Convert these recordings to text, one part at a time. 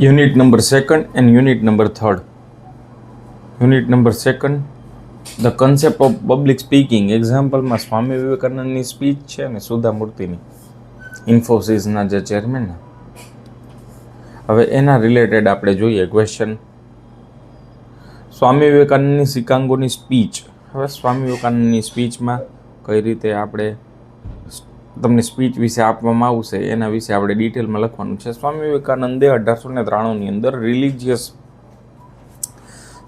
Unit number second and unit number third. Unit number second, the concept of public speaking. એક્ઝામ્પલમાં સ્વામી વિવેકાનંદની speech છે અને સુધા મૂર્તિની, ઇન્ફોસિસના જે chairman. હવે એના રિલેટેડ આપણે જોઈએ ક્વેશ્ચન. સ્વામી વિવેકાનંદની શિકાગોની સ્પીચ. હવે સ્વામી વિવેકાનંદની સ્પીચમાં કઈ રીતે આપણે તમને સ્પીચ વિશે આપવામાં આવશે એના વિશે આપણે ડિટેલમાં લખવાનું છે. સ્વામી વિવેકાનંદે 1893ની અંદર રિલિજિયસ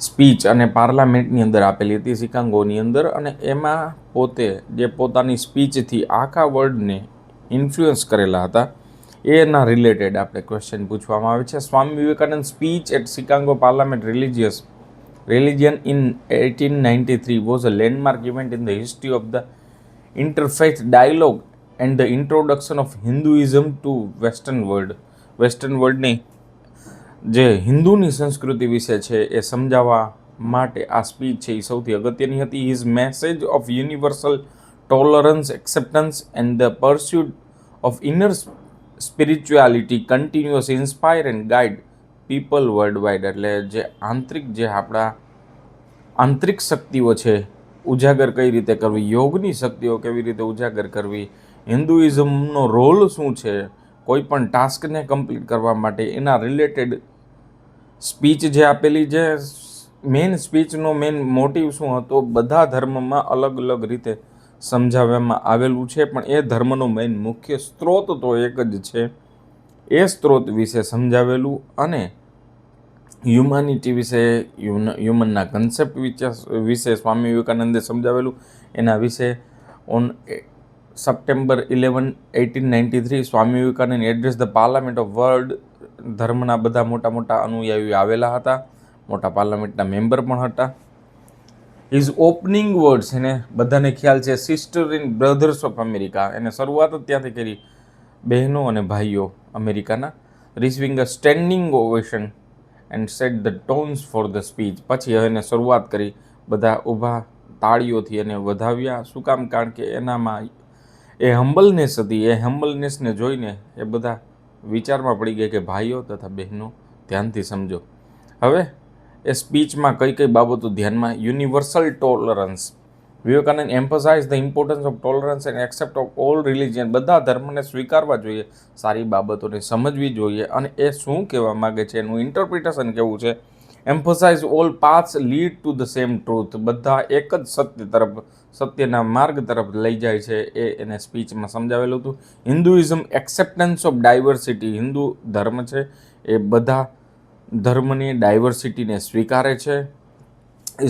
સ્પીચ અને પાર્લામેન્ટની અંદર આપેલી હતી શિકાગોની અંદર, અને એમાં પોતે જે પોતાની સ્પીચથી આખા વર્લ્ડને ઇન્ફ્લુઅન્સ કરેલા હતા એના રિલેટેડ આપણે ક્વેશ્ચન પૂછવામાં આવે છે. Swami Vivekananda speech at Chicago Parliament religion in 1893 was a landmark event in the history of the interfaith dialogue and the introduction of Hinduism to Western world. Western વર્લ્ડની જે હિન્દુની સંસ્કૃતિ વિશે છે એ સમજાવવા માટે આ સ્પીચ છે એ સૌથી અગત્યની હતી. His message of universal tolerance, acceptance and the pursuit of inner spirituality continuous inspire and guide people world wide. એટલે જે આપણા આંતરિક શક્તિઓ છે ઉજાગર કઈ રીતે કરવી, યોગની શક્તિઓ કેવી રીતે ઉજાગર કરવી, હિન્દુઇઝમનો રોલ શું છે કોઈ પણ ટાસ્કને કમ્પ્લીટ કરવા માટે, એના રિલેટેડ સ્પીચ જે આપેલી. જે મેઇન સ્પીચનો મેઇન મોટિવ શું હતો, બધા ધર્મમાં અલગ અલગ રીતે સમજાવવામાં આવેલું છે, પણ એ ધર્મનો મેઇન મુખ્ય સ્ત્રોત તો એક જ છે. એ સ્ત્રોત વિશે સમજાવેલું અને હ્યુમાનિટી વિશે, હ્યુમનના કન્સેપ્ટ વિશે સ્વામી વિવેકાનંદે સમજાવેલું. એના વિશે on September 11, 1893 Swami Vivekananda address the parliament of world. ધર્મના બધા મોટા મોટા અનુયાયીઓ આવેલા હતા, મોટા પાર્લામેન્ટના મેમ્બર પણ હતા. હિઝ ઓપનિંગ વર્ડ્સ, એને બધાને ખ્યાલ છે, sister in brothers of America. એને શરૂઆત જ ત્યાંથી કરી, બહેનો અને ભાઈઓ અમેરિકાના. Receiving a standing ovation and set the tones for the speech. પછી એને શરૂઆત કરી, બધા ઊભા તાળીઓથી એને વધાવ્યા. શું કામ? કારણ કે એનામાં એ હમ્બલનેસ હતી. એ હમ્બલનેસને જોઈને એ બધા વિચારમાં પડી ગયા કે ભાઈઓ તથા બહેનો ધ્યાનથી સમજો. હવે એ સ્પીચમાં કઈ કઈ બાબતો ધ્યાનમાં. Universal tolerance. Vivekananda emphasise the importance of tolerance and accept of all religion. બધા ધર્મને સ્વીકારવા જોઈએ, સારી બાબતોને સમજવી જોઈએ, અને એ શું કહેવા માગે છે એનું ઇન્ટરપ્રિટેશન કેવું છે. Emphasise all paths lead to the same truth. બધા એક જ સત્ય તરફ, સત્યના માર્ગ તરફ લઈ જાય છે, એ એને સ્પીચમાં સમજાવેલું હતું. Hinduism acceptance of diversity. Hindu ધર્મ છે એ બધા ધર્મની ડાયવર્સિટીને સ્વીકારે છે.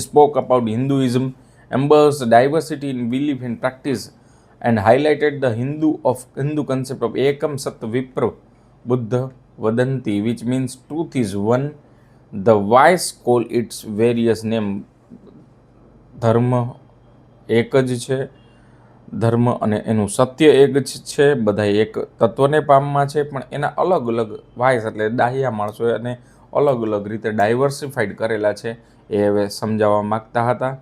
Spoke about Hinduism embraces diversity in belief and practice and highlighted the Hindu concept of એકમ સત વિપ્ર બુદ્ધ વદંતી, which means truth is one, the wise call its various name. ધર્મ એક જ છે, ધર્મ અને એનું સત્ય એક જ છે, બધા એક તત્વને પામમાં છે, પણ એના અલગ અલગ વાઇસ એટલે ડાહ્યા માણસો અને અલગ અલગ રીતે ડાયવર્સિફાઈડ કરેલા છે, એ હવે સમજાવવા માગતા હતા.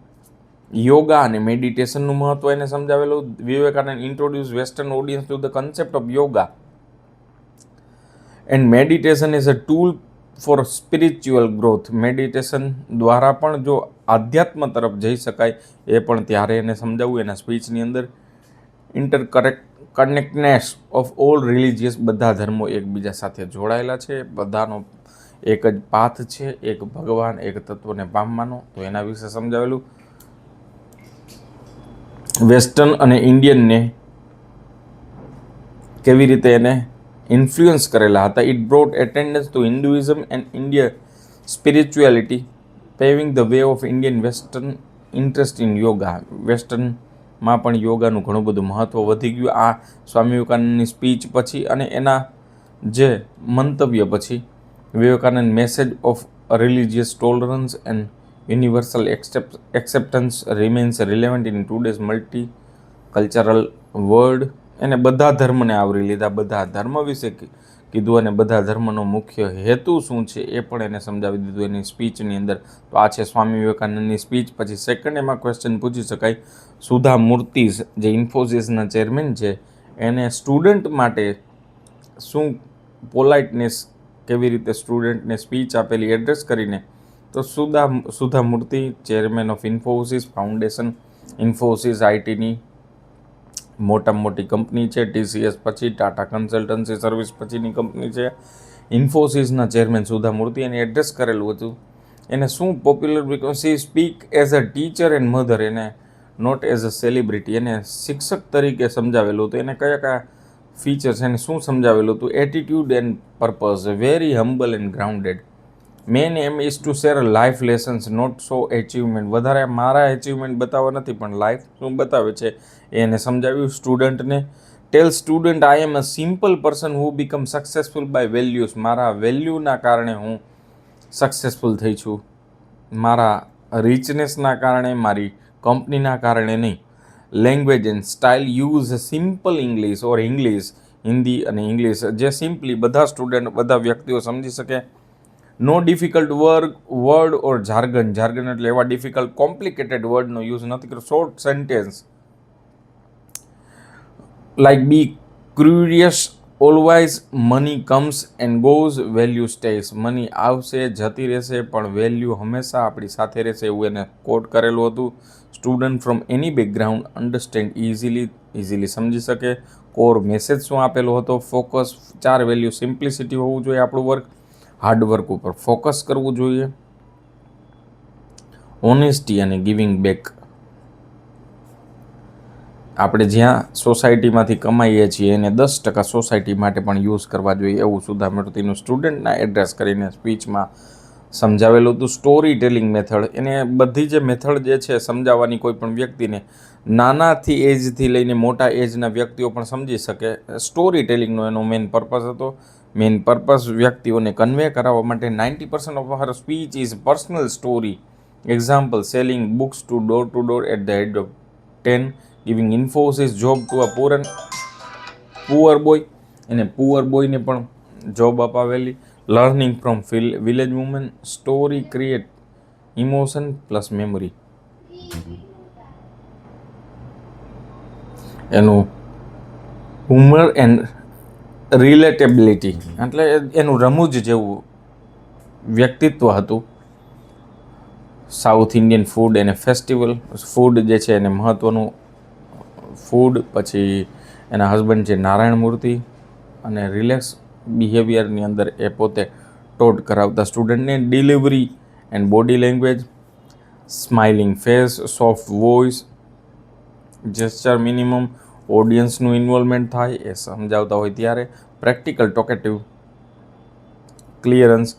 યોગા અને મેડિટેશનનું મહત્વ એને સમજાવેલું. Vivekananda introduce western audience to the concept of yoga and meditation is a tool for spiritual growth. Meditation દ્વારા પણ જો આધ્યાત્મ તરફ જઈ શકાય એ પણ ત્યારે એને સમજાવવું એના સ્પીચની અંદર. કનેક્ટનેસ ઓફ ઓલ રિલિજિયસ. બધા ધર્મો એકબીજા સાથે જોડાયેલા છે, બધાનો એક જ પાથ છે, એક ભગવાન, એક તત્વને પામવાનો, તો એના વિશે સમજાવેલું. વેસ્ટર્ન અને ઇન્ડિયનને કેવી રીતે એને ઇન્ફ્લુઅન્સ કરેલા હતા. It brought attendance to Hinduism and Indian spirituality, paving the way of Indian western interest in yoga. વેસ્ટર્નમાં પણ યોગાનું ઘણું બધું મહત્ત્વ વધી ગયું આ સ્વામી વિવેકાનંદની સ્પીચ પછી અને એના જે મંતવ્ય પછી. Vivekananda message of religious tolerance and universal acceptance remains relevant in today's multi cultural world. એને બધા ધર્મને આવરી લીધા, બધા ધર્મ વિશે કીધું અને બધા ધર્મનો મુખ્ય હેતુ શું છે એ પણ એને સમજાવી દીધું એની સ્પીચની અંદર. તો આ છે સ્વામી વિવેકાનંદની સ્પીચ. પછી સેકન્ડ એમાં ક્વેશ્ચન પૂછી શકાય, સુધા મૂર્તિ જે ઇન્ફોસિસના ચેરમેન છે એને સ્ટુડન્ટ માટે શું પોલાઇટનેસ કેવી રીતે સ્ટુડન્ટને સ્પીચ આપેલી એડ્રેસ કરીને, તો Sudha Murthy, chairman of Infosys Foundation. Infosys આઈટીની મોટામાં મોટી કંપની છે. TCS પછી ટાટા કન્સલ્ટન્સી સર્વિસ પછીની કંપની છે. ઇન્ફોસિસના ચેરમેન સુધા મૂર્તિ, એને એડ્રેસ કરેલું હતું. એને શું popular because she speak as a teacher and mother, એને નોટ એઝ અ સેલિબ્રિટી. એને શિક્ષક તરીકે સમજાવેલું હતું. એને કયા કયા ફીચર્સ, એને શું સમજાવેલું હતું? Attitude and purpose, very humble and grounded. Main aim is to share life lessons, not so achievement. વધારે મારા એચિવમેન્ટ બતાવવા નથી, પણ લાઈફ શું બતાવે છે એને સમજાવ્યું સ્ટુડન્ટને. Tell student I am a simple person who become successful by values. મારા વેલ્યુના કારણે હું સક્સેસફુલ થઈ છું, મારા રિચનેસના કારણે, મારી કંપનીના કારણે નહીં. Language and style, use simple English or English, Hindi અને ઇંગ્લિશ જે સિમ્પલી બધા સ્ટુડન્ટ, બધા વ્યક્તિઓ સમજી શકે. No difficult word or jargon. Jargon એટલે એવા ડિફિકલ્ટ કોમ્પ્લિકેટેડ વર્ડનો યુઝ નથી કર્યો. Short sentence like be curious always, money comes and goes, value stays. Money આવશે જતી રહેશે પણ વેલ્યુ હંમેશા આપણી સાથે રહેશે, એવું એને કોટ કરેલું હતું. Student from any background understand easily સમજી શકે. કોર મેસેજ શું આપેલો હતો? Focus 4 value. સિમ્પ્લિસિટી હોવું જોઈએ આપણું વર્ક, હાર્ડવર્ક ઉપર ફોકસ કરવું જોઈએ, ઓનેસ્ટી અને ગિવિંગ બેક. આપણે જ્યાં સોસાયટીમાંથી કમાઈએ છીએ એને 10% સોસાયટી માટે પણ યુઝ કરવા જોઈએ, એવું સુધા મૂર્તિનું સ્ટુડન્ટના એડ્રેસ કરીને સ્પીચમાં સમજાવેલું હતું. સ્ટોરી ટેલિંગ મેથડ, એને બધી જે મેથડ જે છે સમજાવવાની કોઈ પણ વ્યક્તિને, નાનાથી એજથી લઈને મોટા એજના વ્યક્તિઓ પણ સમજી શકે. સ્ટોરી ટેલિંગનો એનો મેઇન પર્પઝ હતો. મેઇન પર્પઝ વ્યક્તિઓને કન્વે કરાવવા માટે. 90% of her speech is personal story. Example, selling books to door at the age of 10, giving Infosys job to a poor boy, એને પુઅર બોયને પણ જોબ અપાવેલી. Learning from village woman. Story create emotion plus memory. એનું humour and રિલેટેબિલિટી, એટલે એનું રમૂજ જેવું વ્યક્તિત્વ હતું. સાઉથ ઇન્ડિયન ફૂડ એને ફેસ્ટિવલ, ફૂડ જે છે એને મહત્ત્વનું ફૂડ. પછી એના હસબન્ડ છે નારાયણ મૂર્તિ, અને રિલેક્સ બિહેવિયરની અંદર એ પોતે ટોટ કરાવતા સ્ટુડન્ટને. Delivery and body language, smiling face, soft voice, gesture minimum, ઓડિયન્સનું ઇન્વોલ્વમેન્ટ થાય એ સમજાવતા હોય ત્યારે. Practical talkative, clearance.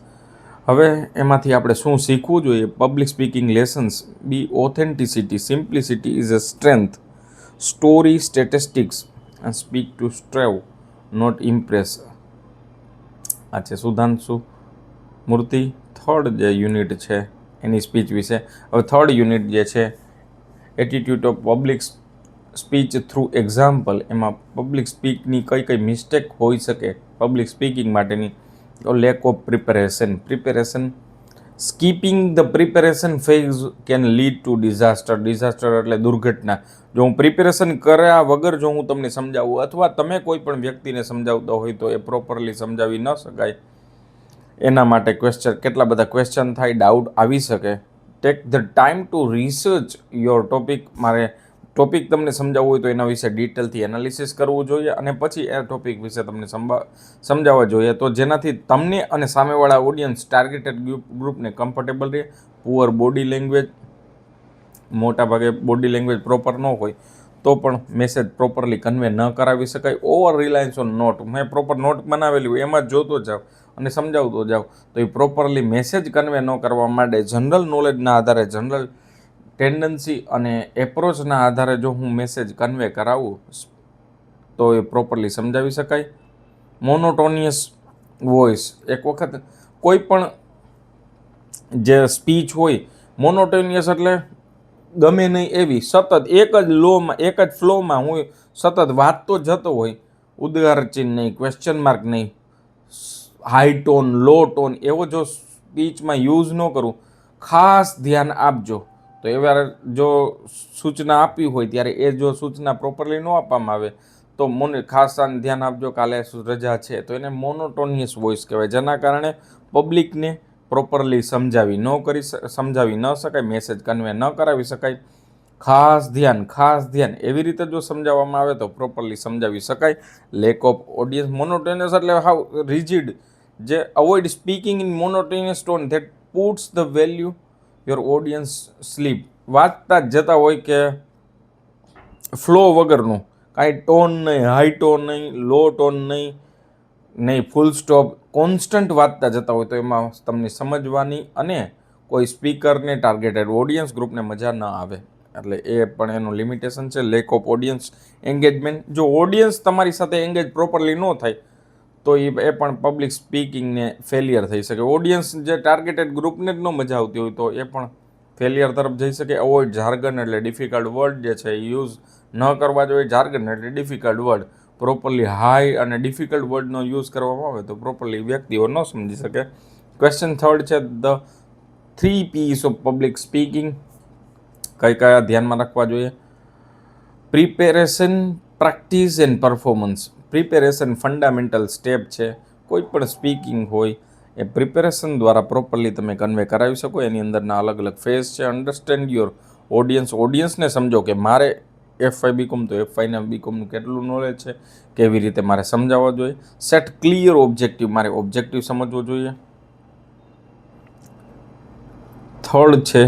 હવે એમાંથી આપણે શું શીખવું જોઈએ? Public speaking lessons, be authenticity, simplicity is a strength, story statistics, speak to strive not impress. આ છે સુધાંશુ મૂર્તિ થર્ડ જે યુનિટ છે એની સ્પીચ વિશે. હવે થર્ડ યુનિટ જે છે attitude of public speech through example, એમાં પબ્લિક સ્પીકની કઈ કઈ મિસ્ટેક હોઈ શકે પબ્લિક સ્પીકિંગ માટેની. તો lack of preparation, skipping the preparation phase can lead to disaster. Disaster એટલે દુર્ઘટના. જો હું પ્રિપેરેશન કર્યા વગર જો હું તમને સમજાવું, અથવા તમે કોઈ પણ વ્યક્તિને સમજાવતા હોય તો એ પ્રોપરલી સમજાવી ન શકાય. એના માટે કેટલા બધા ક્વેશ્ચન થાય, ડાઉટ આવી શકે. Take the time to research your topic. મારે ટોપિક તમને સમજાવવું હોય તો એના વિશે ડિટેલથી એનાલિસિસ કરવું જોઈએ, અને પછી એ ટોપિક વિશે તમને સમજાવવા જોઈએ, તો જેનાથી તમને અને સામેવાળા ઓડિયન્સ, ટાર્ગેટેડ ગ્રુપને કમ્ફર્ટેબલ રહે. પુઅર બોડી લેંગ્વેજ, મોટાભાગે બોડી લેંગ્વેજ પ્રોપર ન હોય તો પણ મેસેજ પ્રોપરલી કન્વે ન કરાવી શકાય. ઓવર રિલાયન્સ ઓન નોટ, મેં પ્રોપર નોટ બનાવેલી હોય એમાં જોતો જાવ અને સમજાવતો જાવ તો એ પ્રોપરલી મેસેજ કન્વે ન કરવા માટે જનરલ નોલેજના આધારે, જનરલ ટેન્ડન્સી અને એપ્રોચના આધારે જો હું મેસેજ કન્વે કરાવું તો એ પ્રોપરલી સમજાવી શકાય. મોનોટોનિયસ વોઇસ, એક વખત કોઈ પણ જે સ્પીચ હોય, મોનોટોનિયસ એટલે ગમે નહીં એવી સતત એક જ ફ્લોમાં હું સતત વાંચતો જતો હોય, ઉદ્ગાર ચિહ્ન નહીં, ક્વેશ્ચન માર્ક નહીં, હાઈ ટોન, લો ટોન, એવો જો સ્પીચમાં યુઝ ન કરું. ખાસ ધ્યાન આપજો. તો એવા જો સૂચના આપવી હોય ત્યારે એ જો સૂચના પ્રોપરલી ન આપવામાં આવે તો ખાસ ધ્યાન આપજો, કાલે રજા છે તો એને મોનોટોનિયસ વોઇસ કહેવાય, જેના કારણે પબ્લિકને પ્રોપરલી સમજાવી ન શકાય, મેસેજ કન્વે ન કરાવી શકાય. ખાસ ધ્યાન એવી રીતે જો સમજાવવામાં આવે તો પ્રોપરલી સમજાવી શકાય. લેક ઓફ ઓડિયન્સ, મોનોટોનિયસ એટલે હાવ રિજિડ, જે avoid speaking in monotonous tone that puts the value your audience sleep. વાંચતા જ જતા હોય કે ફ્લો વગરનું, કાંઈ ટોન નહીં, હાઈ ટોન નહીં, લો ટોન નહીં, ફૂલ સ્ટોપ, કોન્સ્ટન્ટ વાંચતા જતા હોય તો એમાં તમને સમજવાની અને કોઈ સ્પીકરને ટાર્ગેટેડ ઓડિયન્સ ગ્રુપને મજા ન આવે. એટલે એ પણ એનું લિમિટેશન છે. લેક ઓફ ઓડિયન્સ એન્ગેજમેન્ટ, જો ઓડિયન્સ તમારી સાથે એન્ગેજ પ્રોપરલી ન થાય તો એ પણ પબ્લિક સ્પીકિંગને ફેલિયર થઈ શકે. ઓડિયન્સ જે ટાર્ગેટેડ ગ્રુપને જ ન મજા આવતી હોય તો એ પણ ફેલિયર તરફ જઈ શકે. અવોઇડ જાર્ગન, એટલે ડિફિકલ્ટ વર્ડ જે છે એ યુઝ ન કરવા જોઈએ. જાર્ગન એટલે ડિફિકલ્ટ વર્ડ, પ્રોપરલી હાઈ અને ડિફિકલ્ટ વર્ડનો યુઝ કરવામાં આવે તો પ્રોપરલી વ્યક્તિઓ ન સમજી શકે. ક્વેશ્ચન થર્ડ છે the 3 P's of public speaking. કયા ધ્યાનમાં રાખવા જોઈએ? Preparation, practice and performance. Preparation fundamental step છે. કોઈ પણ સ્પીકિંગ હોય એ પ્રિપેરેશન દ્વારા પ્રોપરલી તમે કન્વે કરાવી શકો. એની અંદરના અલગ અલગ ફેઝ છે. અન્ડરસ્ટેન્ડ યોર ઓડિયન્સને સમજો કે મારે FY BCom તો FYના BComનું કેટલું નોલેજ છે, કેવી રીતે મારે સમજાવવા જોઈએ. સેટ ક્લિયર ઓબ્જેક્ટિવ, મારે ઓબ્જેક્ટિવ સમજવો જોઈએ. થર્ડ છે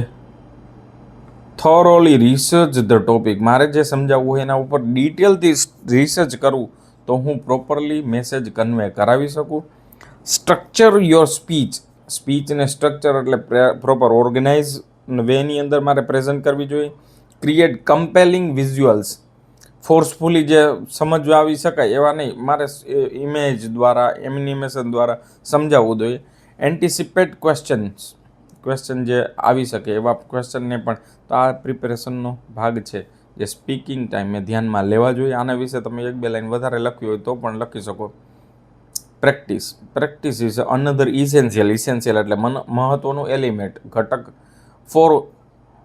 થોરોલી રિસર્ચ ધ ટોપિક. મારે જે સમજાવવું હોય એના ઉપર ડિટેલથી રિસર્ચ કરવું તો હું પ્રોપરલી મેસેજ કન્વે કરાવી શકું. સ્ટ્રક્ચર યોર સ્પીચને સ્ટ્રક્ચર એટલે પ્રોપર ઓર્ગેનાઇઝ વેની અંદર મારે પ્રેઝન્ટ કરવી જોઈએ. ક્રિએટ કમ્પેલિંગ વિઝ્યુઅલ્સ, ફોર્સફુલી જે સમજવા આવી શકાય એવા નહીં, મારે ઇમેજ દ્વારા, એનિમેશન દ્વારા સમજાવવું જોઈએ. એન્ટિસિપેટ ક્વેશ્ચન જે આવી શકે એવા ક્વેશ્ચનને પણ, તો આ પ્રિપેરેશનનો ભાગ છે જે સ્પીકિંગ ટાઈમે ધ્યાનમાં લેવા જોઈએ. આના વિશે તમે 1-2 લાઈન વધારે લખવી હોય તો પણ લખી શકો. પ્રેક્ટિસ ઇઝ અનધર ઇસેન્શિયલ એટલે મહત્વનું એલિમેન્ટ, ઘટક for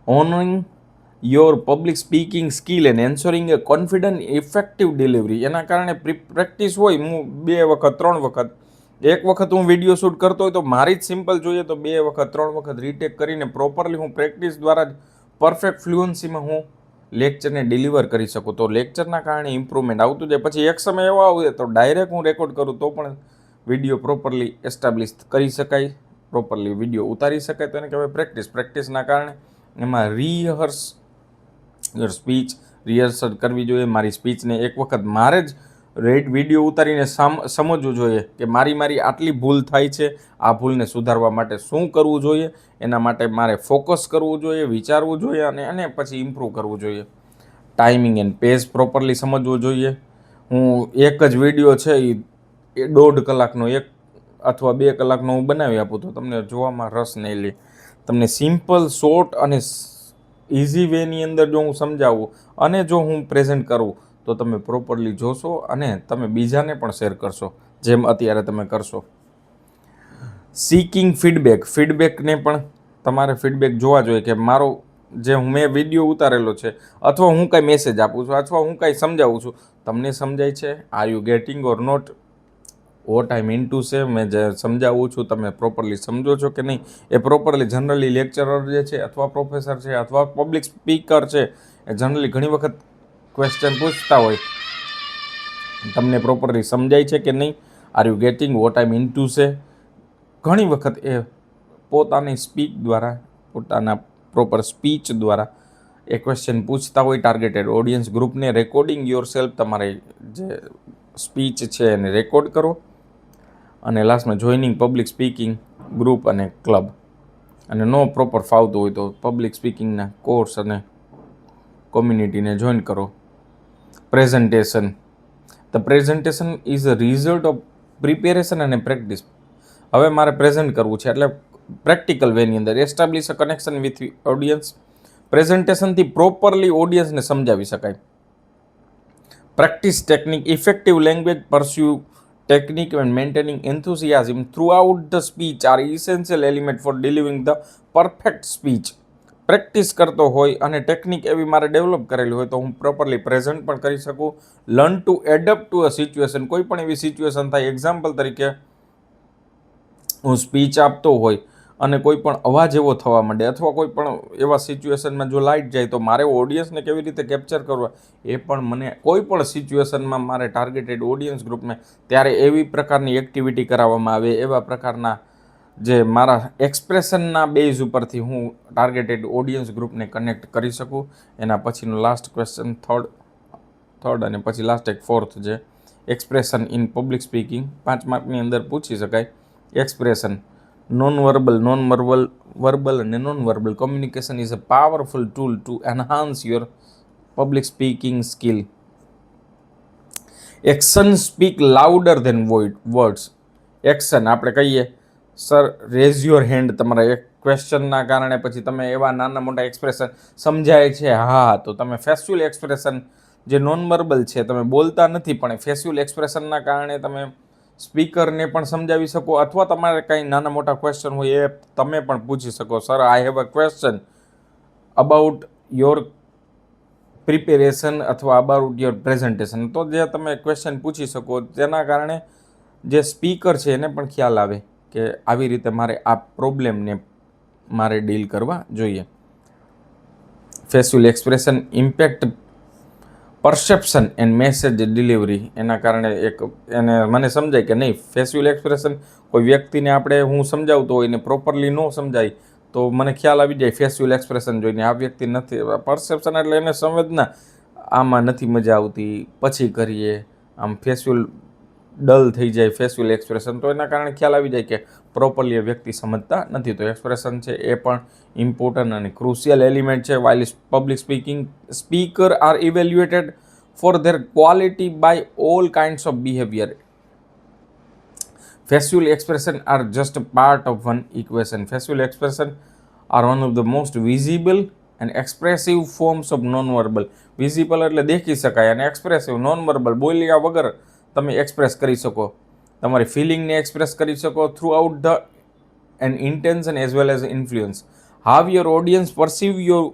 honing your public speaking skill and ensuring a confident effective delivery. એના કારણે પ્રેક્ટિસ હોય, હું 2 વખત 3 વખત, એક વખત હું વિડીયો શૂટ કરતો હોય તો મારી જ સિમ્પલ જોઈએ તો 2 વખત 3 વખત રીટેક કરીને પ્રોપરલી હું પ્રેક્ટિસ દ્વારા જ પરફેક્ટ ફ્લુઅન્સીમાં હું લેક્ચરને ડિલિવર કરી શકું. તો લેક્ચરના કારણે ઇમ્પ્રુવમેન્ટ આવતું જાય. પછી એક સમય એવો આવે તો ડાયરેક્ટ હું રેકોર્ડ કરું તો પણ વિડીયો પ્રોપરલી એસ્ટાબ્લિશ કરી શકાય, પ્રોપરલી વિડીયો ઉતારી શકાય. તો એને કહેવાય પ્રેક્ટિસ. પ્રેક્ટિસના કારણે એમાં સ્પીચ રિહર્સલ કરવી જોઈએ. મારી સ્પીચને એક વખત મારે જ વિડીયો ઉતારીને સમજવું જોઈએ કે મારી આટલી ભૂલ થાય છે, આ ભૂલને સુધારવા માટે શું કરવું જોઈએ, એના માટે મારે ફોકસ કરવું જોઈએ, વિચારવું જોઈએ અને એને પછી ઇમ્પ્રૂવ કરવું જોઈએ. ટાઈમિંગ એન્ડ પેસ પ્રોપરલી સમજવું જોઈએ. હું એક જ વિડીયો છે એ 1.5 કલાકનો, 1 અથવા 2 કલાકનો હું બનાવી આપું તો તમને જોવામાં રસ નહીં લે. તમને સિમ્પલ, શોર્ટ અને ઇઝી વેની અંદર જો હું સમજાવું અને જો હું પ્રેઝન્ટ કરું તો તમે પ્રોપરલી જોશો અને તમે બીજાને પણ શેર કરશો, જેમ અત્યારે તમે કરશો. સિકિંગ ફીડબેકને પણ તમારે ફીડબેક જોવા જોઈએ કે મારો જે મેં વિડીયો ઉતારેલો છે અથવા હું કાંઈ મેસેજ આપું છું અથવા હું કાંઈ સમજાવું છું, તમને સમજાય છે? Are you getting or not what I mean to say? મેં જે સમજાવું છું તમે પ્રોપરલી સમજો છો કે નહીં? એ પ્રોપરલી જનરલી લેક્ચરર જે છે અથવા પ્રોફેસર છે અથવા પબ્લિક સ્પીકર છે એ જનરલી ઘણી વખત ક્વેશ્ચન પૂછતા હોય, તમને પ્રોપરલી સમજાય છે કે નહીં? R you gating vote I mean to સે? ઘણી વખત એ પોતાની સ્પીચ દ્વારા, પોતાના પ્રોપર સ્પીચ દ્વારા એ ક્વેશ્ચન પૂછતા હોય ટાર્ગેટેડ ઓડિયન્સ ગ્રુપને. રેકોર્ડિંગ યોર સેલ્ફ, તમારે જે સ્પીચ છે એને રેકોર્ડ કરો. અને લાસ્ટમાં જોઈનિંગ પબ્લિક સ્પીકિંગ ગ્રુપ અને ક્લબ. અને નો પ્રોપર ફાવતું હોય તો પબ્લિક સ્પીકિંગના કોર્સ અને કોમ્યુનિટીને જોઈન કરો. Presentation. The presentation is a result of preparation અને પ્રેક્ટિસ. હવે મારે પ્રેઝન્ટ કરવું છે એટલે પ્રેક્ટિકલ વેની અંદર establish a connection with audience. પ્રેઝન્ટેશનથી પ્રોપરલી ઓડિયન્સને સમજાવી શકાય. Practice technique, effective language, pursue technique and maintaining enthusiasm throughout the speech are essential element for delivering the perfect speech. Practice કરતો હોય અને ટેકનિક એવી મારે ડેવલપ કરેલી હોય તો હું પ્રોપરલી પ્રેઝન્ટ પણ કરી શકું. Learn to adapt to a situation, કોઈ પણ એવી સિચ્યુએશન થાય, એક્ઝામ્પલ તરીકે હું સ્પીચ આપતો હોય અને કોઈ પણ અવાજ એવો થવા માંડે અથવા કોઈ પણ એવા સિચ્યુએશનમાં જો લાઇટ જાય તો મારે ઓડિયન્સને કેવી રીતે કેપ્ચર કરવા, એ પણ મને કોઈ પણ સિચ્યુએશનમાં મારે ટાર્ગેટેડ ઓડિયન્સ ગ્રુપને ત્યારે એવી પ્રકારની એક્ટિવિટી કરાવવામાં આવે, એવા પ્રકારના જે મારા એક્સપ્રેશનના બેઝ ઉપરથી હું ટાર્ગેટેડ ઓડિયન્સ ગ્રુપને કનેક્ટ કરી શકું. એના પછીનો લાસ્ટ ક્વેશ્ચન થર્ડ અને પછી લાસ્ટ એક ફોર્થ, જે એક્સપ્રેશન ઇન પબ્લિક સ્પીકિંગ, 5 માર્કની અંદર પૂછી શકાય. એક્સપ્રેશન, વર્બલ અને non verbal communication is a powerful tool to enhance your public speaking skill. Action speak louder than words. Action આપણે કહીએ, સર રેઝ યોર હેન્ડ, તમારા એક ક્વેશ્ચનના કારણે પછી તમે એવા નાના મોટા એક્સપ્રેશન સમજાય છે, હા, તો તમે ફેસ્યુઅલ એક્સપ્રેશન જે નોન વર્બલ છે, તમે બોલતા નથી પણ ફેસ્યુઅલ એક્સપ્રેશનના કારણે તમે સ્પીકરને પણ સમજાવી શકો, અથવા તમારે કંઈ નાના મોટા ક્વેશ્ચન હોય એ તમે પણ પૂછી શકો. Sir, I have a question about your preparation અથવા અબાઉટ યોર પ્રેઝન્ટેશન, તો જે તમે ક્વેશ્ચન પૂછી શકો, તેના કારણે જે સ્પીકર છે એને પણ ખ્યાલ આવે કે આવી રીતે મારે આ પ્રોબ્લેમને મારે ડીલ કરવા જોઈએ. Facial expression impact perception and message delivery, એના કારણે એને મને સમજાય કે નહીં, ફેસ્યુઅલ એક્સપ્રેશન કોઈ વ્યક્તિને હું સમજાવતો હોય ને પ્રોપરલી ન સમજાય તો મને ખ્યાલ આવી જાય ફેસ્યુઅલ એક્સપ્રેશન જોઈને આ વ્યક્તિ નથી, પરસેપ્શન એટલે એને સંવેદના, આમાં નથી મજા આવતી, પછી કરીએ, આમ ફેસ્યુઅલ ડલ થઈ જાય ફેસ્યુઅલ એક્સપ્રેશન, તો એના કારણે ખ્યાલ આવી જાય કે પ્રોપરલી એ વ્યક્તિ સમજતા નથી. તો એક્સપ્રેશન છે એ પણ ઇમ્પોર્ટન્ટ અને ક્રુશિયલ એલિમેન્ટ છે. While public speaking, speaker are evaluated for their quality by all kinds of behaviour. Facial expression are just a part of one equation. Facial expression are one of the most visible and expressive forms of non-verbal. Visible એટલે દેખી શકાય અને expressive non-verbal બોલ્યા વગર તમે express કરી શકો, તમારી ફિલિંગને એક્સપ્રેસ કરી શકો through the end intention as well as influence. How your audience perceive your,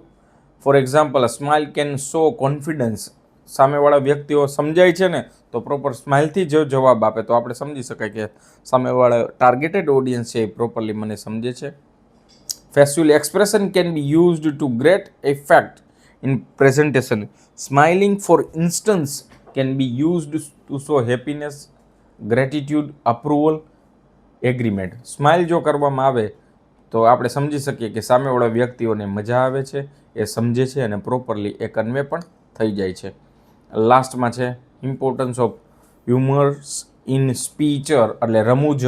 for example, a smile can show confidence. સામેવાળા વ્યક્તિઓ સમજાય છે ને તો પ્રોપર સ્માઇલથી જો જવાબ આપે તો આપણે સમજી શકાય કે સામેવાળા ટાર્ગેટેડ ઓડિયન્સ છે એ પ્રોપરલી મને સમજે છે. Facial expression can be used to great effect in presentation. Smiling for instance can be used to show happiness, gratitude, approval, agreement. Smile જો કરવામાં આવે તો આપણે સમજી શકીએ કે સામેવાળા વ્યક્તિઓને મજા આવે છે, એ સમજે છે અને પ્રોપરલી એ કન્વે પણ થઈ જાય છે. લાસ્ટમાં છે ઇમ્પોર્ટન્સ ઓફ હ્યુમર્સ ઇન સ્પીચર, એટલે રમૂજ,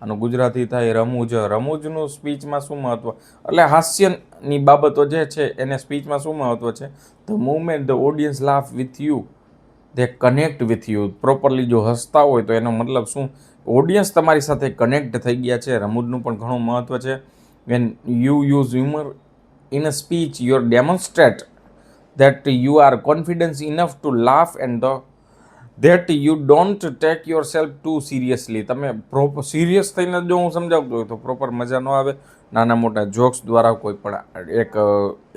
આનું ગુજરાતી થાય રમૂજ. રમૂજનું સ્પીચમાં શું મહત્વ, એટલે હાસ્યની બાબતો જે છે એને સ્પીચમાં શું મહત્વ છે. The movement the audience laugh with you, they connect with you. Properly જો હસતા હોય તો એનો મતલબ શું, ઓડિયન્સ તમારી સાથે કનેક્ટ થઈ ગયા છે. રમૂજનું પણ ઘણું મહત્વ છે. When you use humour in a speech you demonstrate that you are confident enough to laugh and that you don't take yourself too seriously. તમે પ્રોપર સિરિયસ થઈને જો હું સમજાવતો હોય તો પ્રોપર મજા ન આવે. નાના મોટા જોક્સ દ્વારા, કોઈ પણ એક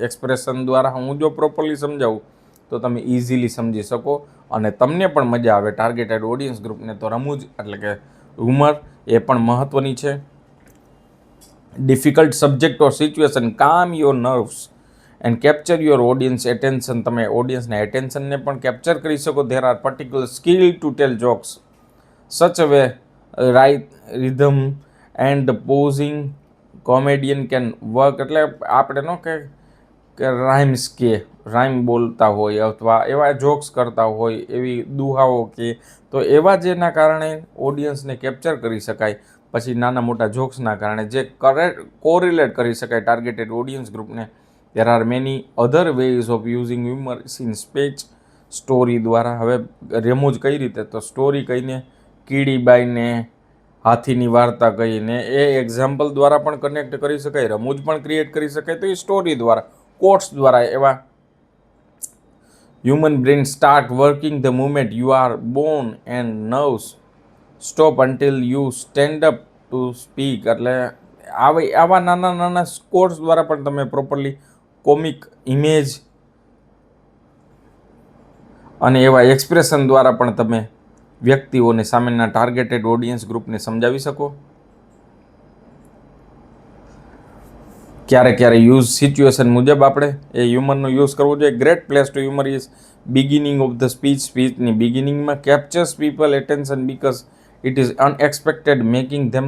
એક્સપ્રેશન દ્વારા હું જો પ્રોપરલી સમજાવું તો તમે ઇઝીલી સમજી શકો અને તમને પણ મજા આવે. ટાર્ગેટેડ ઓડિયન્સ ગ્રુપને તો રમૂજ એટલે કે હ્યુમર એ પણ મહત્ત્વની છે. Difficult subject or situation, calm your nerves and capture your audience attention. તમે ઓડિયન્સના એટેન્શનને પણ કેપ્ચર કરી શકો. There are particular skill to tell jokes such way right rhythm and pausing comedian can work. એટલે આપણે ન કે રાઇમ બોલતા હોય અથવા એવા જોક્સ કરતા હોય, એવી દુહાઓ કે, તો એવા જેના કારણે ઓડિયન્સને કેપ્ચર કરી શકાય. પછી નાના મોટા જોક્સના કારણે જે કોરિલેટ કરી શકાય ટાર્ગેટેડ ઓડિયન્સ ગ્રુપને. There are many other ways of using humor in speech. Story દ્વારા, હવે રમૂજ કઈ રીતે, તો સ્ટોરી કહીને, કીડીબાઈને હાથીની વાર્તા કહીને એ એક્ઝામ્પલ દ્વારા પણ કનેક્ટ કરી શકાય, રમૂજ પણ ક્રિએટ કરી શકાય. તો એ સ્ટોરી દ્વારા, કોટ્સ દ્વારા. એવા human brain start working the moment you are Born and nerves stop until you stand up to speak. એટલે આવા નાના નાના કોટ્સ દ્વારા પણ તમે પ્રોપરલી કોમિક ઇમેજ અને એવા એક્સપ્રેશન દ્વારા પણ તમે વ્યક્તિઓને, સામેના ટાર્ગેટેડ ઓડિયન્સ ગ્રુપને સમજાવી શકો. ક્યારે યુઝ સિચ્યુએશન મુજબ આપણે એ હ્યુમરનો યુઝ કરવો જોઈએ. Great place to humour is beginning of the સ્પીચની બિગિનિંગમાં captures people attention because it is unexpected making them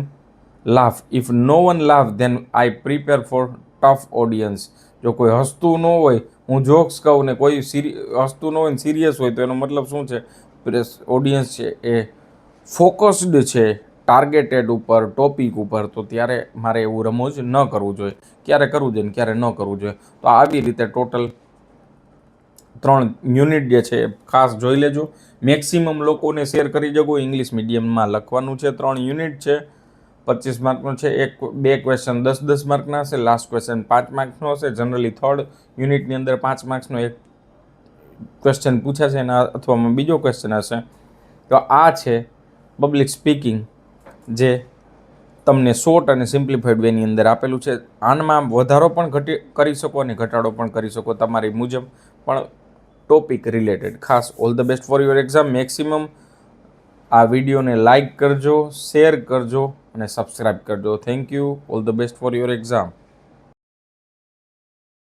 laugh. If no one laugh then I prepare for tough audience. જો કોઈ હસતું ન હોય, હું જોક્સ કહું ને કોઈ હસતું ન હોય ને સિરિયસ હોય, તો એનો મતલબ શું છે? ઓડિયન્સ છે એ ફોકસ્ડ છે ટાર્ગેટેડ ઉપર, ટોપિક ઉપર, તો ત્યારે મારે એવું રમૂજ ન કરવું જોઈએ. ક્યારે કરવું જોઈએ ને ક્યારે ન કરવું જોઈએ. તો આવી રીતે ટોટલ 3 યુનિટ જે છે ખાસ જોઈ લેજો. મેક્સિમમ લોકોને શેર કરી જગો. ઇંગ્લિશ મીડિયમમાં લખવાનું છે. 3 યુનિટ છે, 25 માર્કનો છે. 2 ક્વેશ્ચન 10-10 માર્કના હશે. લાસ્ટ ક્વેશ્ચન 5 માર્ક્સનો હશે. જનરલી 3rd યુનિટની અંદર 5 માર્ક્સનો એક ક્વેશ્ચન પૂછાશે એના અથવામાં બીજો ક્વેશ્ચન હશે. તો આ છે પબ્લિક સ્પીકિંગ, જે તમને શોર્ટ અને સિમ્પ્લિફાઈડ વેની અંદર આપેલું છે. આનમાં વધારો પણ કરી શકો અને ઘટાડો પણ કરી શકો તમારી મુજબ, પણ ટોપિક રિલેટેડ. ખાસ all the best for your exam. Maximum આ વિડીયોને લાઇક કરજો, શેર કરજો અને સબસ્ક્રાઈબ કરજો. Thank you. All the best for your exam.